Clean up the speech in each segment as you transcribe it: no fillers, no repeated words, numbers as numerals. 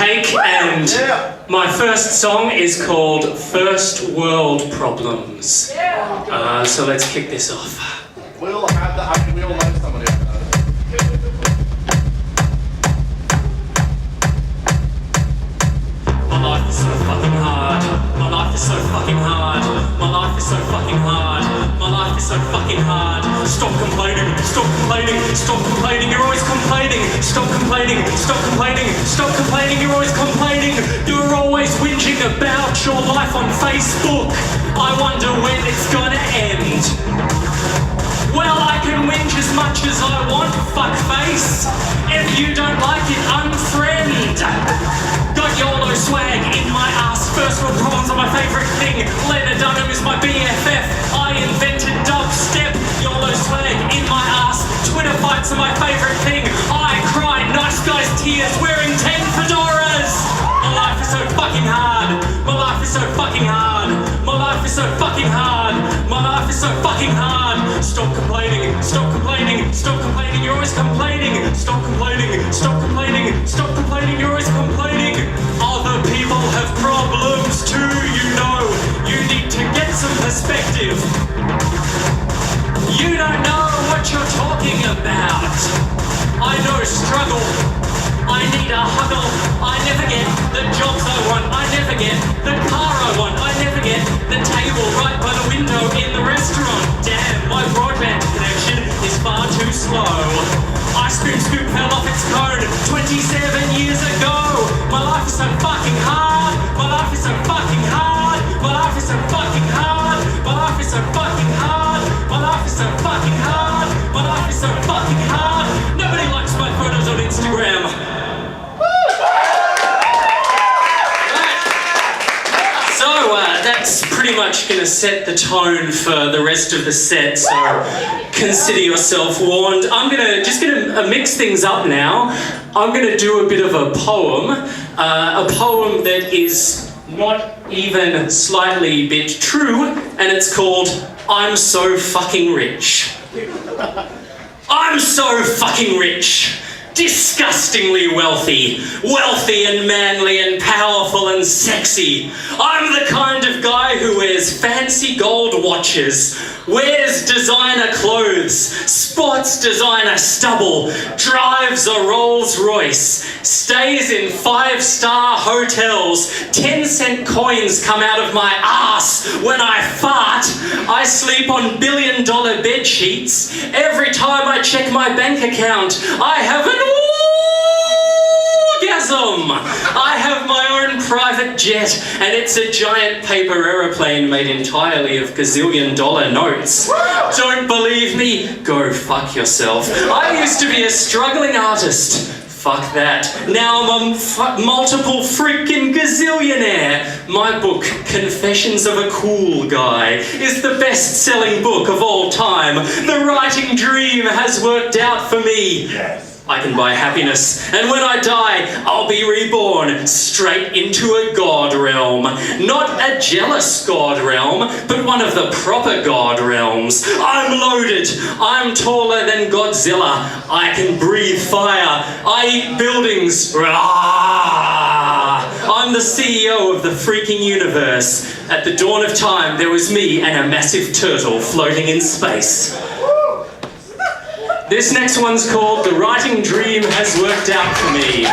Cake, and my first song is called First World Problems. So let's kick this off. We all have that. I mean, we all know somebody like that. My life is so fucking hard. My life is so fucking hard. My life is so fucking hard. My life is so fucking hard. Stop complaining. Stop complaining. Stop complaining. You're always complaining. Stop complaining. Stop complaining. Stop complaining. You're always complaining. You're always whinging about your life on Facebook. I wonder when it's gonna end. Well, I can whinge as much as I want, fuckface. If you don't like it, unfriend. Got YOLO swag in my ass. First world problems are my favourite thing. Lena Dunham is my BFF. I invented dubstep. YOLO swag in my ass. Twitter fights are my favourite thing. I cry nice guys tears wearing 10 fedoras. My life is so fucking hard. My life is so fucking hard. My life is so fucking hard. My life is so fucking hard. Stop complaining. Stop complaining. Stop complaining. You're always complaining. Stop complaining. Stop complaining. Stop complaining. You're always complaining. Other people have problems too, you know. You need to get some perspective. You don't know what you're talking about. I know struggle. I need a huggle. I never get the jobs I want. I never get the car I want. I never get the table right by the window in the restaurant. Damn, my broadband connection is far too slow. Ice cream scoop fell off its cone 27 years ago. My life is so fucking hard. My life is so fucking hard. My life is so fucking hard. My life is so fucking hard. My life is so fucking hard. My life is so fucking hard. Nobody likes my photos on Instagram. That's pretty much going to set the tone for the rest of the set, so consider yourself warned. I'm just going to mix things up now. I'm going to do a bit of a poem that is not even slightly bit true, and it's called I'm So Fucking Rich. I'm so fucking rich. Disgustingly wealthy and manly and powerful and sexy. I'm the kind of guy who wears fancy gold watches, wears designer clothes, sports designer stubble, drives a Rolls Royce, stays in 5-star hotels, 10-cent coins come out of my ass when I fart, I sleep on billion-dollar bed sheets, every time I check my bank account, I have an orgasm! I have my own private jet, and it's a giant paper aeroplane made entirely of gazillion-dollar notes. Don't believe me? Go fuck yourself. I used to be a struggling artist. Fuck that. Now I'm a multiple freaking gazillionaire. My book, Confessions of a Cool Guy, is the best-selling book of all time. The writing dream has worked out for me. Yes. I can buy happiness, and when I die, I'll be reborn straight into a god realm. Not a jealous god realm, but one of the proper god realms. I'm loaded. I'm taller than Godzilla. I can breathe fire. I eat buildings. I'm the CEO of the freaking universe. At the dawn of time, there was me and a massive turtle floating in space. This next one's called The Writing Dream Has Worked Out For Me.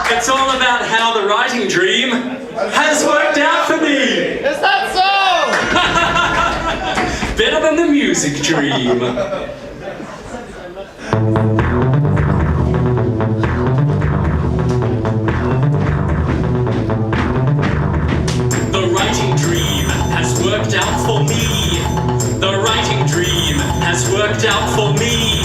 And it's all about how the writing dream has worked out for me. Is that so? Better than the music dream. The writing dream has worked out for me. The writing dream has worked out for me.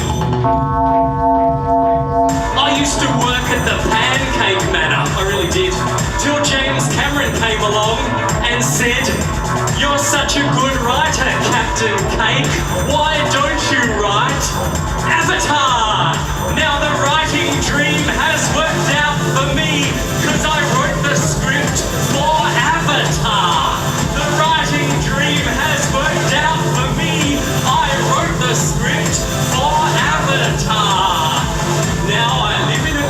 I used to work at the Pancake Manor, I really did, till James Cameron came along and said, "You're such a good writer, Captain Cake. Why don't you write Avatar?" Now the writing dream has worked out for me, cause I wrote the script for Avatar. The writing dream has worked out for me. I wrote the script for Avatar. Now I live in a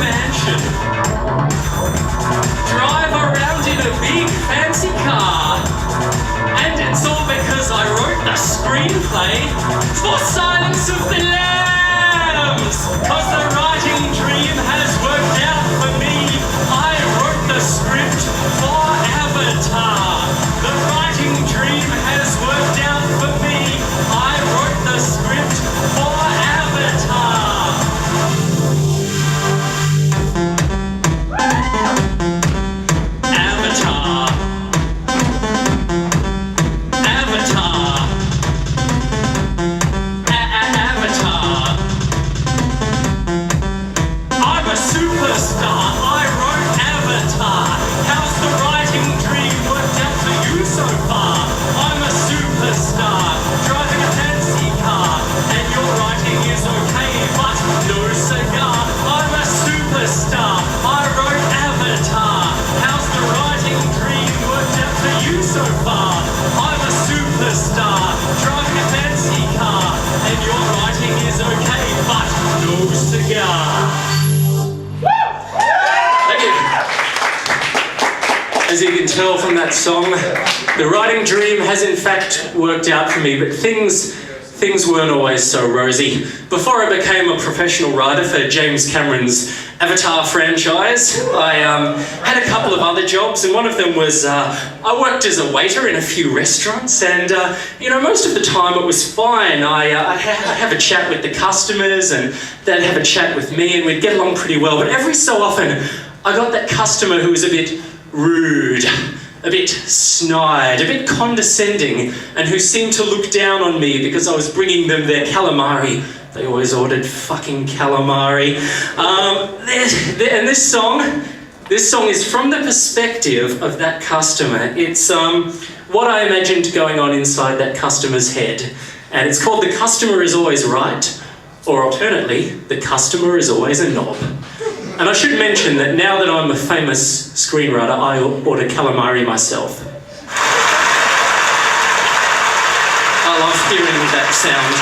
superstar. I wrote Avatar. How's the writing dream worked out for you so far? I'm a superstar, driving a fancy car, and your writing is okay, but no cigar. Thank you. As you can tell from that song, the writing dream has in fact worked out for me, but things weren't always so rosy. Before I became a professional writer for James Cameron's Avatar franchise, I had a couple of other jobs, and one of them was I worked as a waiter in a few restaurants, and most of the time it was fine. I'd have a chat with the customers, and they'd have a chat with me, and we'd get along pretty well. But every so often, I got that customer who was a bit rude, a bit snide, a bit condescending, and who seemed to look down on me because I was bringing them their calamari. They always ordered fucking calamari. And this song is from the perspective of that customer. It's what I imagined going on inside that customer's head. And it's called The Customer Is Always Right, or alternately, The Customer Is Always a Knob. And I should mention that now that I'm a famous screenwriter, I order calamari myself. I love hearing that sound.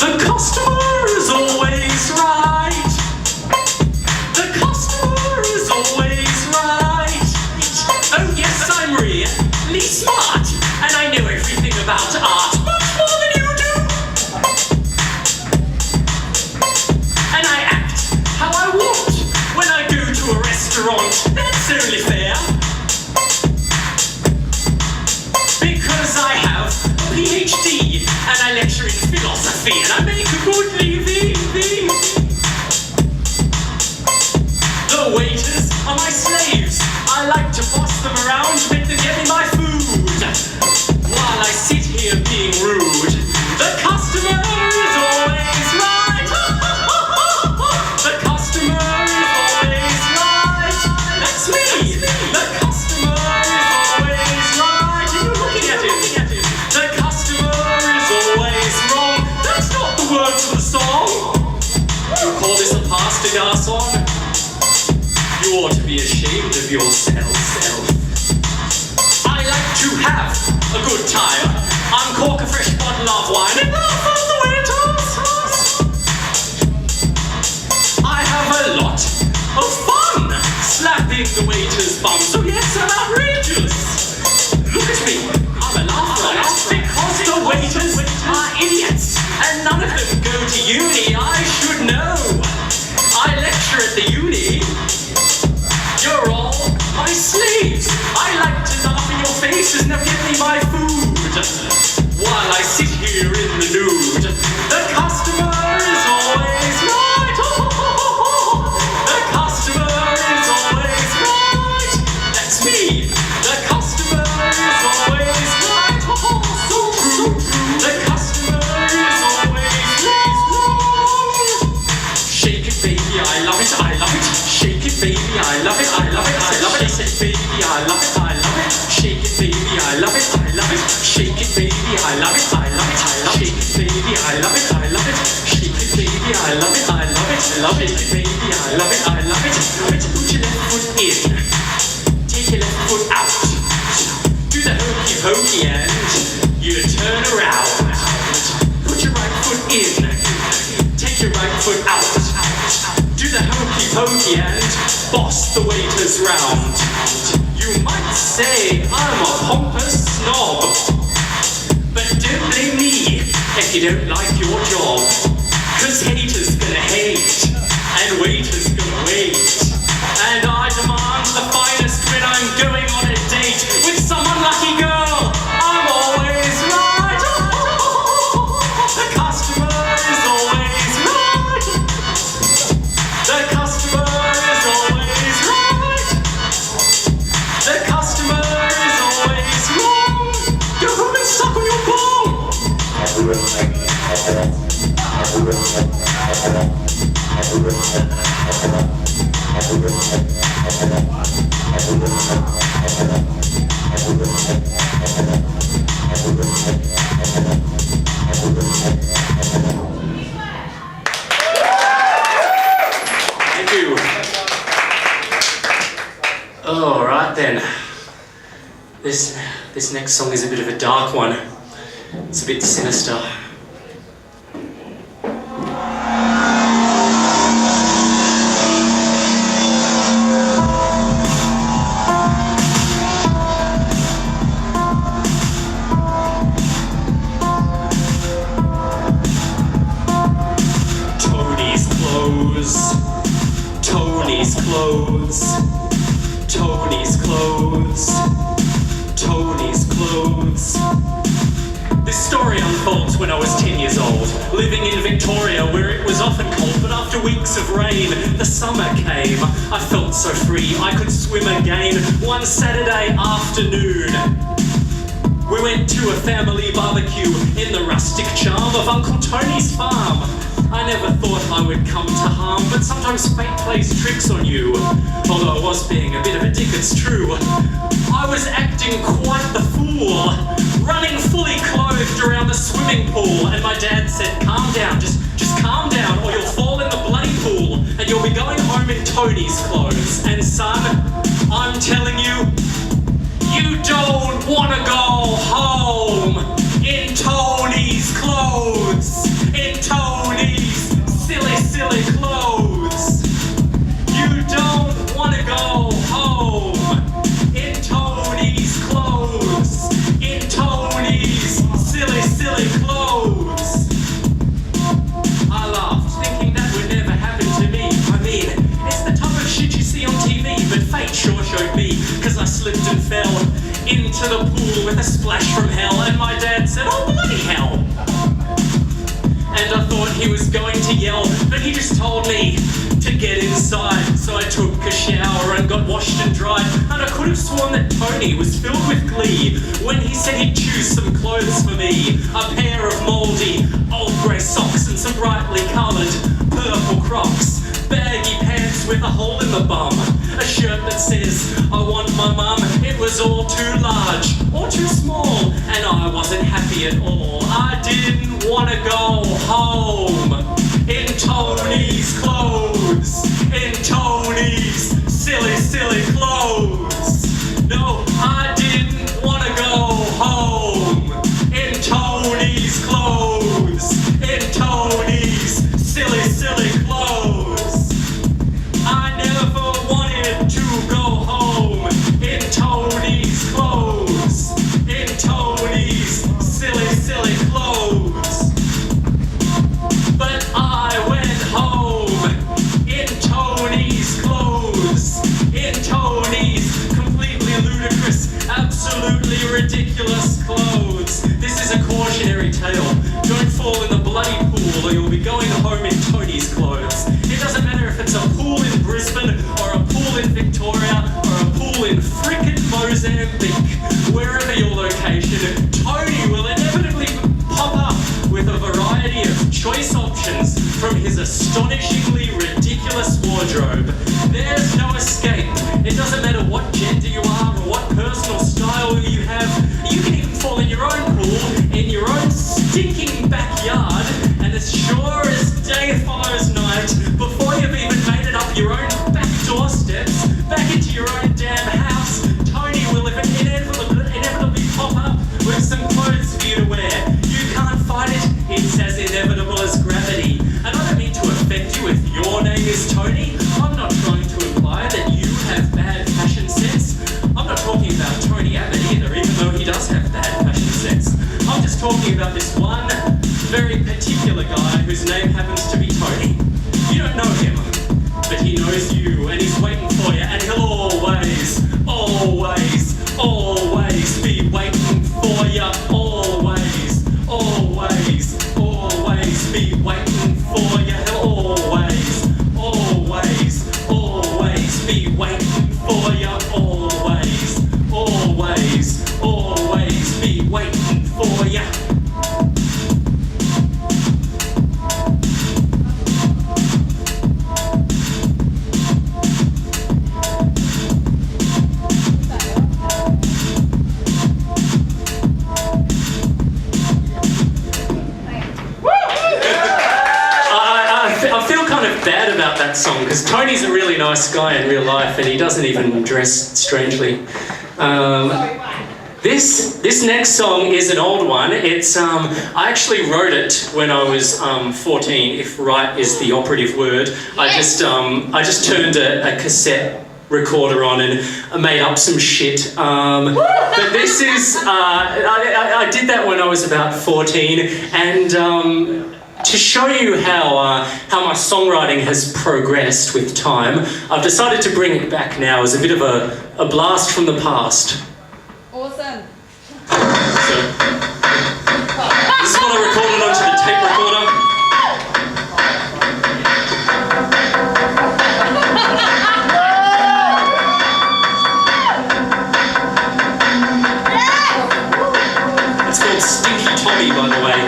The customer is always right. The customer is always right. Oh yes, I'm really smart, and I know everything about art, much more than you do. And I act how I want when I go to a restaurant. That's only fair, because I have a PhD, and I lecture in philosophy, and I make a good living. The waiters are my slaves. I like to boss them around, make them get me my food, while I sit here being rude. The customer is always right. The customer is always right. That's me. The customer is always right. And you're looking at him. The customer is always wrong. That's not the words of the song. You call this a pasta garçon? You ought to be ashamed of yourself. I like to have a good time. Uncork a fresh bottle of wine and laugh at the waiters. I have a lot of fun slapping the waiter's bum. So yes, I'm outrageous. Look at me, I'm a laugher, because the waiters are idiots, and none of them go to uni. I should know. I lecture at the uni. You're all my slaves. I like to laugh in your faces. Now give me my food while I sit here in the nude. The customer is always right. The customer is always right. That's me. The customer is always right. So true. The customer is always right. Shake it, baby. I love it. I love it. Shake it, baby. I love it. I love it. I love it. Shake it, baby. I love it. I love it. Shake it, baby. I love it. I love it. Shake it, baby. I love it. I love it. I love it. Shake it, baby. I love it. I love it. Shake it, baby. I love it. I love it. Love it, baby. I love it. I love it. Put your left foot in. Take your left foot out. Do the hokey pokey and you turn around. Put your right foot in. Take your right foot out. Do the hokey pokey and boss the waiters round. You might say I'm a pompous snob, but don't blame me if you don't like your job. 'Cause haters gonna hate, and waiters gonna wait. And I demand the finest when I'm going on a date with some unlucky girl. I'm always right. The customer is always right. The customer is always right. The customer is always wrong. Go home and suck on your ball. Thank you. All right then. This next song is a bit of a dark one. It's a bit sinister. Tony's clothes. Tony's clothes. Tony's clothes. Tony's clothes. This story unfolds when I was 10 years old, living in Victoria where it was often cold, but after weeks of rain, the summer came. I felt so free, I could swim again. One Saturday afternoon, we went to a family barbecue in the rustic charm of Uncle Tony's farm. I never thought I would come to harm, but sometimes fate plays tricks on you. Although I was being a bit of a dick, it's true. I was acting quite the fool, running fully clothed around the swimming pool, and my dad said, calm down, just calm down, or you'll fall in the bloody pool, and you'll be going home in Tony's clothes. And son, I'm telling you, you don't want to go home in Tony's clothes, in Tony's silly clothes. You don't want to go home in Tony's clothes, in Tony's silly clothes. I laughed, thinking that would never happen to me. I mean, it's the type of shit you see on TV, but fate sure showed me, cause I slipped and fell into the pool with a splash from hell, and my dad said, oh bloody hell. And I thought he was going to yell, but he just told me to get inside. So I took a shower and got washed and dried, and I could have sworn that Tony was filled with glee when he said he'd choose some clothes for me. A pair of mouldy old grey socks and some brightly coloured purple Crocs, baggy pants with a hole in the bum, a shirt that says, I want my mum. It was all too large or too small, and I wasn't happy at all. I didn't want to go home in Tony's clothes, in Tony's silly clothes. No, I didn't want to go home in Tony's clothes, in Tony's silly clothes. I never wanted to go home in Tony's clothes, in Tony's silly clothes. But I went home in Tony's clothes, in Tony's completely ludicrous, absolutely ridiculous clothes. This is a cautionary tale. Don't fall in the bloody pool or you'll be going home in Tony's clothes. It doesn't matter if it's a pool in Brisbane or a pool in Victoria or a pool in frickin' Mozambique. Wherever your location, Tony will inevitably pop up with a variety of choice options from his astonishingly ridiculous wardrobe. There's no escape. It doesn't matter what gender you are or what personal style you have. You can even fall in your own pool, in your own stinking backyard, and as sure as day follows night, before you've even made it up your own back doorsteps, back into your own damn house, Tony will inevitably pop up with some clothes for you to wear. You can't fight it, it's as inevitable as gravity. And I don't mean to affect you with your nice guy in real life, and he doesn't even dress strangely. This next song is an old one. It's I actually wrote it when I was 14. If right is the operative word, I just turned a cassette recorder on and I made up some shit. But this is I did that when I was about 14, and to show you how my songwriting has progressed with time, I've decided to bring it back now as a bit of a blast from the past. Awesome. So, this is what I recorded onto the tape recorder. It's called Stinky Tommy, by the way.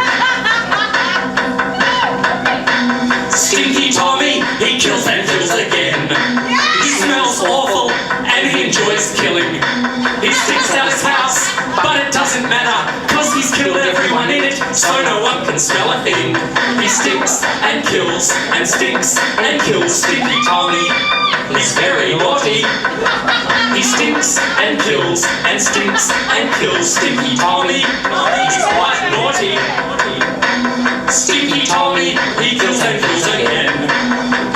Stinky Tommy, he kills and kills again. He smells awful and he enjoys killing. He stinks out his house, but it doesn't matter, cause he's killed everyone in it, so no one can smell a thing. He stinks and kills and stinks and kills. Stinky Tommy, he's very naughty. He stinks and kills and stinks and kills. Stinky Tommy, he's quite naughty. Stinky Tommy, he kills and kills again.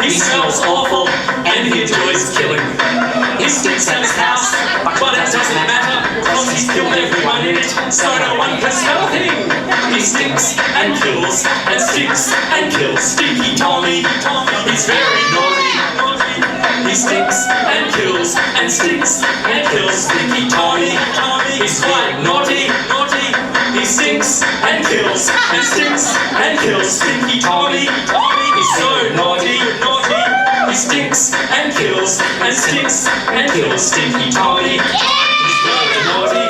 He smells awful and he enjoys killing. He stinks at his house, but it doesn't matter, cause he's killed everyone in it, so no one can smell a thing. He stinks and kills and stinks and kills. Stinky Tommy, he's very naughty. He stinks and kills and stinks and kills. Stinky Tommy, he's quite naughty. He stinks and kills and stinks and kills. Stinky Tommy, he's so naughty. He stinks and kills and stinks and kills. Stinky Tommy, he's very naughty.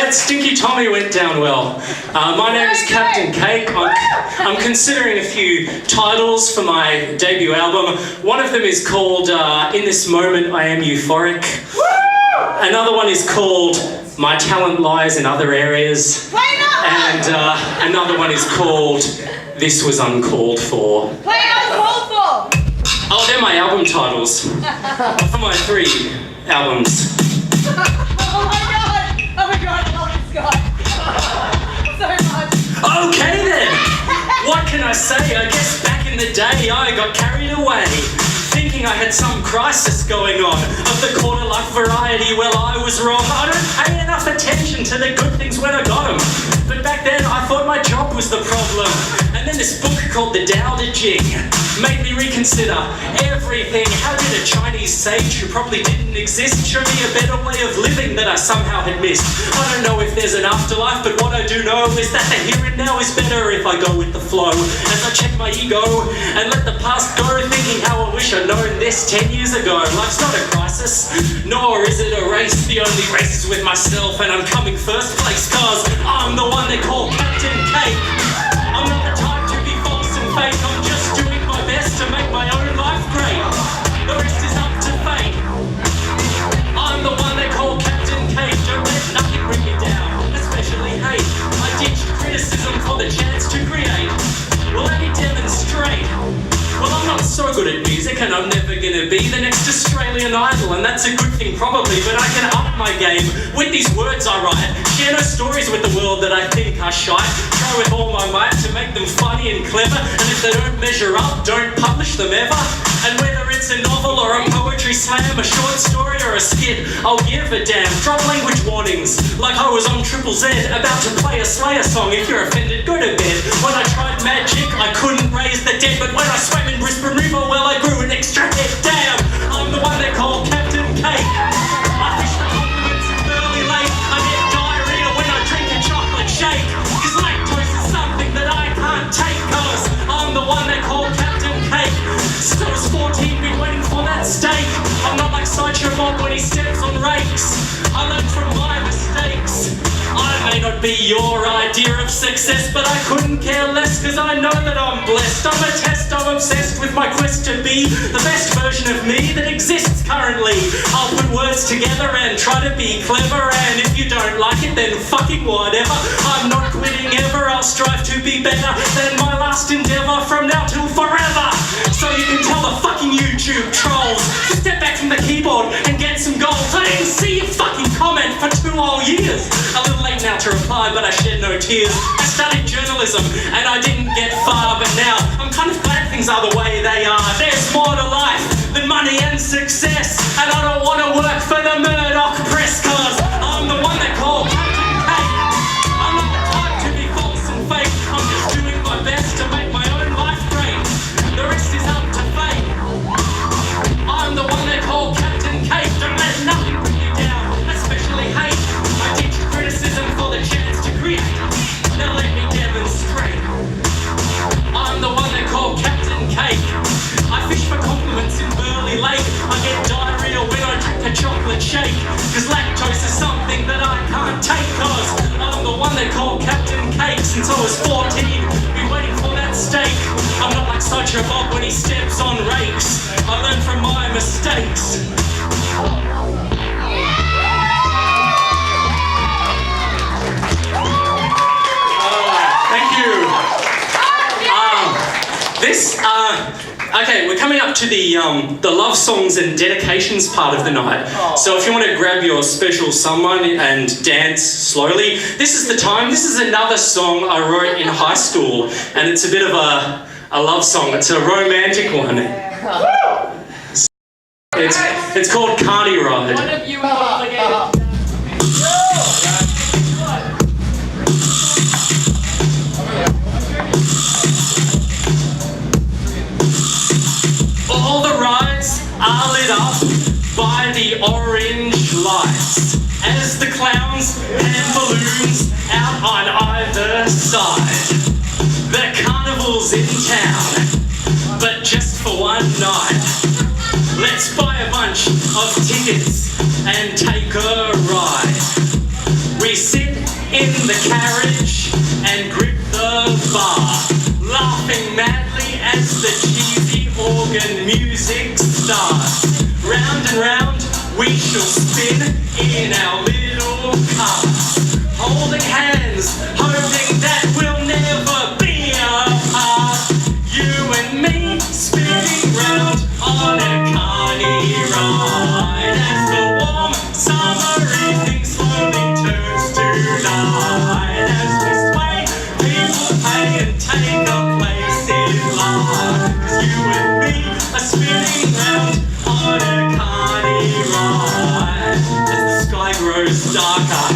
Stinky Tommy went down well. My name is Captain Cake. I'm considering a few titles for my debut album. One of them is called In This Moment I Am Euphoric. Another one is called My Talent Lies in Other Areas. And another one is called This Was Uncalled For. Oh, they're my album titles for my 3 albums. Okay then, what can I say? I guess back in the day I got carried away, thinking I had some crisis going on of the quarter life variety. Well, I was wrong. I don't pay enough attention to the good things when I got them. But back then I thought my job was the problem. And then this book called The Tao Te Ching made me reconsider everything. How did a Chinese sage who probably didn't exist show me a better way of living that I somehow had missed? I don't know if there's an afterlife, but what I do know is that the here and now is better if I go with the flow. As I check my ego and let the past go, thinking how I wish I'd known this 10 years ago. Life's not a crisis, nor is it a race. The only race is with myself, and I'm coming first place, cause I'm the one they call Captain Cake. I'm not the type to be false and fake, I'm just doing my best to make my own life great. The rest is up to fate. I'm the one they call Captain Cake. Don't let nothing bring me down, especially hate. I ditched criticism for the chance to create. Well, let me demonstrate. Well, I'm not so good at music, and I'm never gonna be the next Australian Idol, and that's a good thing probably, but I can up my game with these words I write. Share no stories with the world that I think are shite. Try with all my might to make them funny and clever, and if they don't measure up, don't publish them ever. And whether it's a novel or a poetry slam, a short story or a skit, I'll give a damn. Drop language warnings, like I was on Triple Z, about to play a Slayer song. If you're offended, go to bed. When I tried magic, I couldn't raise the dead, but when I swam in Brisbane River, well, I grew an extra head. Damn, I'm the one they call Captain Cake. I fish for compliments early, late. I get diarrhea when I drink a chocolate shake, cause lactose is something that I be your idea of success, but I couldn't care less cause I know that I'm blessed. I'm a test, I'm obsessed with my quest to be the best version of me that exists currently. I'll put words together and try to be clever, and if you don't like it then fucking whatever. I'm not quitting ever, I'll strive to be better than my last endeavour from now till forever. So you can tell the fucking YouTube trolls to step back from the keyboard and get some goals. I didn't see your fucking comment for 2 whole years. A little late now to reply, but I shed no tears. I studied journalism and I didn't get far, but now I'm kind of glad things are the way they are. There's more to life than money and success, and I don't want to work for the Murdoch press, cause I'm the one they call Captain Cake. I'm not the type to be false and fake. I'm just doing my best to make my own life great. The rest is up to fate. I'm the one they call Captain Cake. Don't let nothing bring you down, especially hate. I teach criticism for the chance to create. Now let me demonstrate. I'm the one they call Captain Cake. I fish for compliments in Burley Lake. I get diarrhea when I drink a chocolate shake, cause lactose is something that I can't take, cause I'm the one they call Captain Cake. Since I was 14, been waiting for that steak. I'm not like Sideshow Bob when he steps on rakes. I learned from my mistakes. Thank you. Okay, we're coming up to the love songs and dedications part of the night. So if you want to grab your special someone and dance slowly, this is the time. This is another song I wrote in high school, and it's a bit of a love song. It's a romantic one. It's called Carny Ride. One of you is obligated. All the rides are lit up by the orange lights as the clowns and balloons out on either side. The carnival's in town, but just for one night. Let's buy a bunch of tickets and take a ride. We sit in the carriage and grip the bar, laughing madly as the cheesy organ music starts. Round and round we shall spin in our little cars, holding hands, hoping that we'll never be apart. You and me spinning round on a carny ride as the warm summer evening slowly turns to night. As we sway, people pay and take a place in line, 'cause you and me are spinning round on a carny ride. As the sky grows darker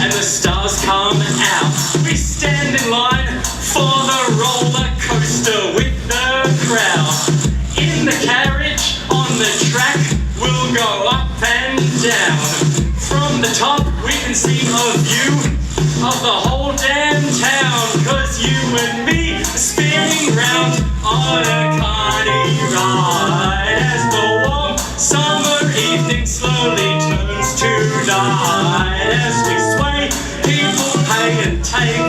and the stars come out, we stand in line for the roller coaster with the crowd. In the carriage, on the track, we'll go up and down. From the top, we can see a view of the whole damn town, 'cause you and me are spinning round on a carny ride as the warm summer evening slowly turns to night. As we sway, people pay and take